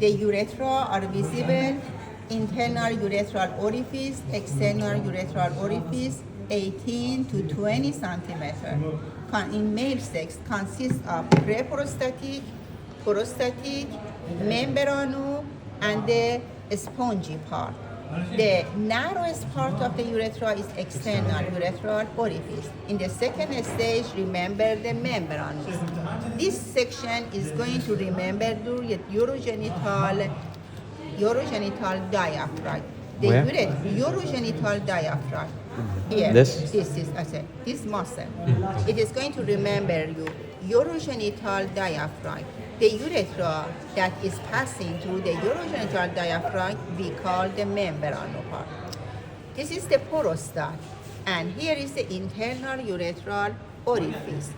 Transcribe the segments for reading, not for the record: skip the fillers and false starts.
The urethra are visible, internal urethral orifice, external urethral orifice, 18 to 20 centimeter. In male sex consists of preprostatic, prostatic, membranous, and the spongy part. The narrowest part of the urethra is external urethral orifice. In the second stage, remember the membranous. This section is going to remember the urogenital diaphragm. The Where? urogenital diaphragm. Here, This is I said this muscle. It is going to remember you urogenital diaphragm. The urethra that is passing through the urogenital diaphragm we call the membranous part. This is the prostate, and here is the internal urethral orifice.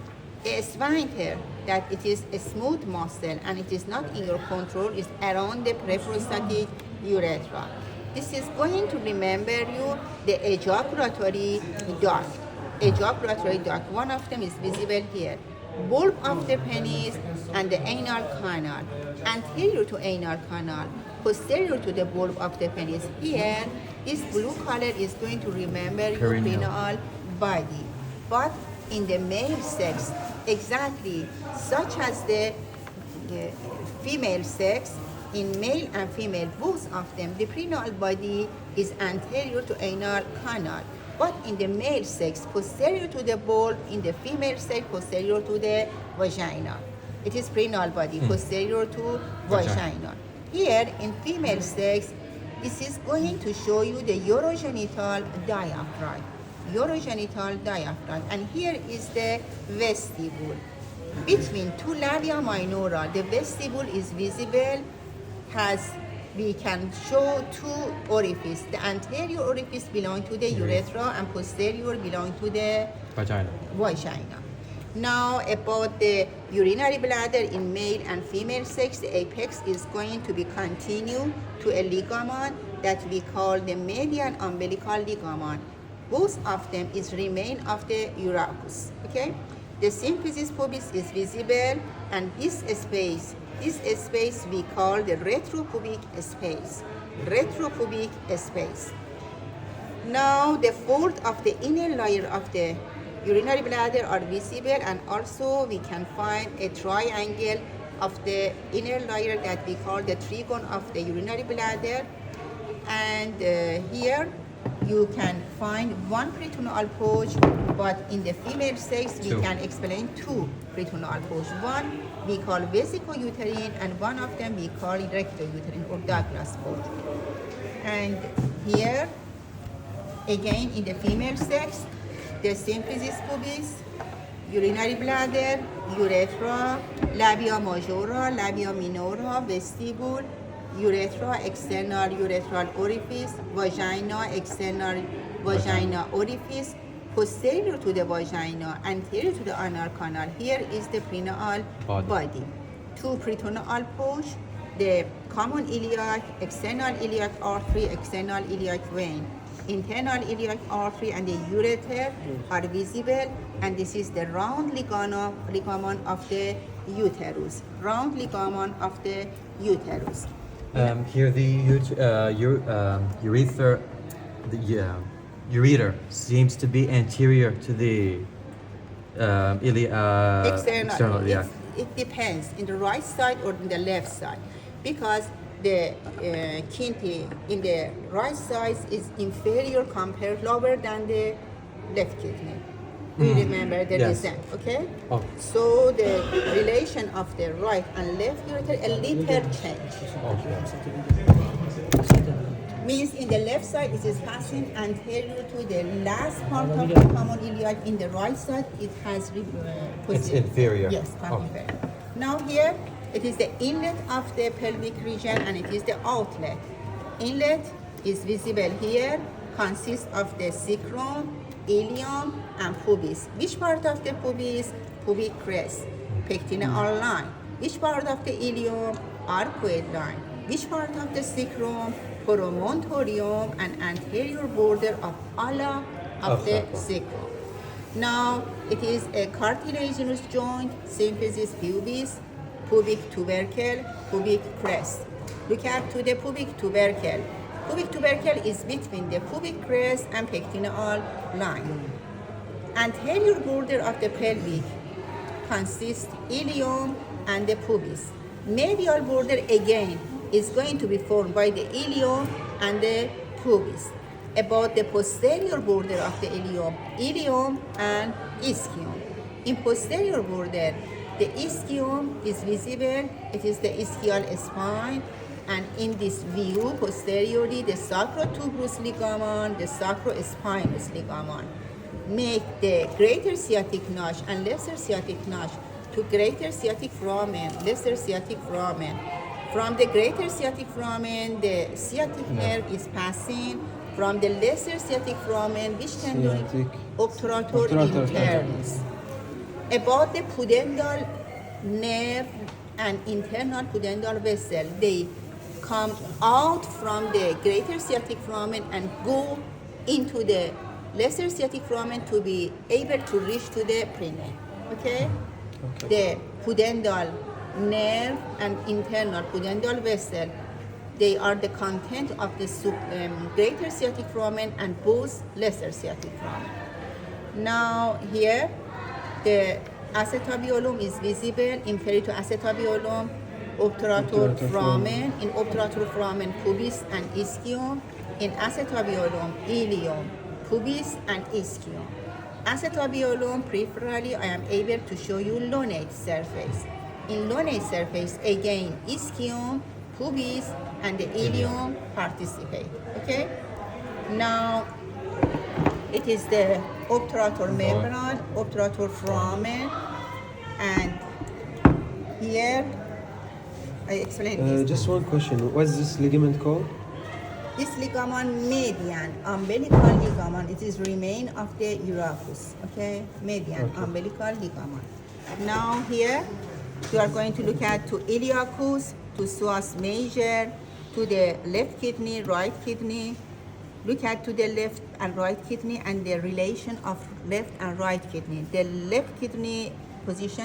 A sphincter that it is a smooth muscle and it is not in your control is around the preprostatic urethra. This is going to remember you the ejaculatory duct. Ejaculatory duct, one of them is visible here. Bulb of the penis and the anal canal. Anterior to anal canal, posterior to the bulb of the penis. Here, this blue color is going to remember your perineal body. But in the male sex, exactly such as the female sex, in male and female, both of them, the perineal body is anterior to anal canal. But in the male sex, posterior to the bulb, in the female sex, posterior to the vagina. It is perineal body, posterior to vagina. Here, in female sex, this is going to show you the urogenital diaphragm. Urogenital diaphragm. And here is the vestibule. Between two labia minora, the vestibule is visible. We can show two orifices. The anterior orifice belongs to the urethra and posterior belongs to the vagina. Now about the urinary bladder in male and female sex, the apex is going to be continued to a ligament that we call the median umbilical ligament. Both of them is remain of the urachus. Okay? The symphysis pubis is visible, and this space we call the retropubic space. Retropubic space. Now the fold of the inner layer of the urinary bladder are visible, and also we can find a triangle of the inner layer that we call the trigone of the urinary bladder. And here you can find one peritoneal pouch, but in the female sex we can explain two peritoneal pouch. One we call vesicouterine, and one of them we call rectouterine or Douglas pouch. And here again in the female sex, the symphysis pubis, urinary bladder, urethra, labia majora, labia minora, vestibule, urethra, external urethral orifice, vagina, external vagina orifice, posterior to the vagina, anterior to the anal canal. Here is the perineal body. Two peritoneal pouch, the common iliac, external iliac artery, external iliac vein. Internal iliac artery and the ureter are visible, and this is the round ligament of the uterus. Round ligament of the uterus. Here the ureter seems to be anterior to the external. Yeah. It depends in the right side or in the left side, because the kidney in the right side is inferior compared lower than the left kidney. We remember the descent, okay? Oh. So the relation of the right and left ureter a little change. Means in the left side it is passing anterior to the last part of the common iliac. In the right side it has it's inferior. Yes, inferior. Now here it is the inlet of the pelvic region and it is the outlet. Inlet is visible here, consists of the sacrum, ilium, and pubis. Which part of the pubis? Pubic crest, pectineal line. Which part of the ilium? Arcuate line. Which part of the sacrum? Promontorium and anterior border of ala of the sacrum. Now it is a cartilaginous joint, symphysis pubis, pubic tubercle, pubic crest. Look at to the pubic tubercle. Pubic tubercle is between the pubic crest and pectineal line. Anterior border of the pelvic consists ilium and the pubis. Medial border again is going to be formed by the ilium and the pubis. About the posterior border of the ilium and ischium. In posterior border, the ischium is visible. It is the ischial spine. And in this view, posteriorly, the sacrotuberous ligament, the sacrospinous ligament make the greater sciatic notch and lesser sciatic notch to greater sciatic foramen, lesser sciatic foramen. From the greater sciatic foramen, the sciatic nerve is passing. From the lesser sciatic foramen, which tendon? Obturator internus. About the pudendal nerve and internal pudendal vessel, they come out from the greater sciatic foramen and go into the lesser sciatic foramen to be able to reach to the prenae. Okay? The pudendal nerve and internal pudendal vessel, they are the content of the greater sciatic foramen and both lesser sciatic foramen. Now here, the acetabulum is visible, inferior to acetabulum, obturator foramen, in obturator foramen, pubis and ischium, in acetabulum, ilium, pubis and ischium. Acetabulum, peripherally, I am able to show you lunate surface. In lunate surface, again, ischium, pubis, and the ilium participate. Okay? Now, it is the obturator membran, obturator foramen, and here I explain this. Just one question. What is this ligament called? This ligament, median umbilical ligament, it is remain of the urachus. Okay, median umbilical ligament. Now here you are going to look at to iliacus, to psoas major, to the left kidney, right kidney. Look at to the left and right kidney and the relation of left and right kidney. The left kidney position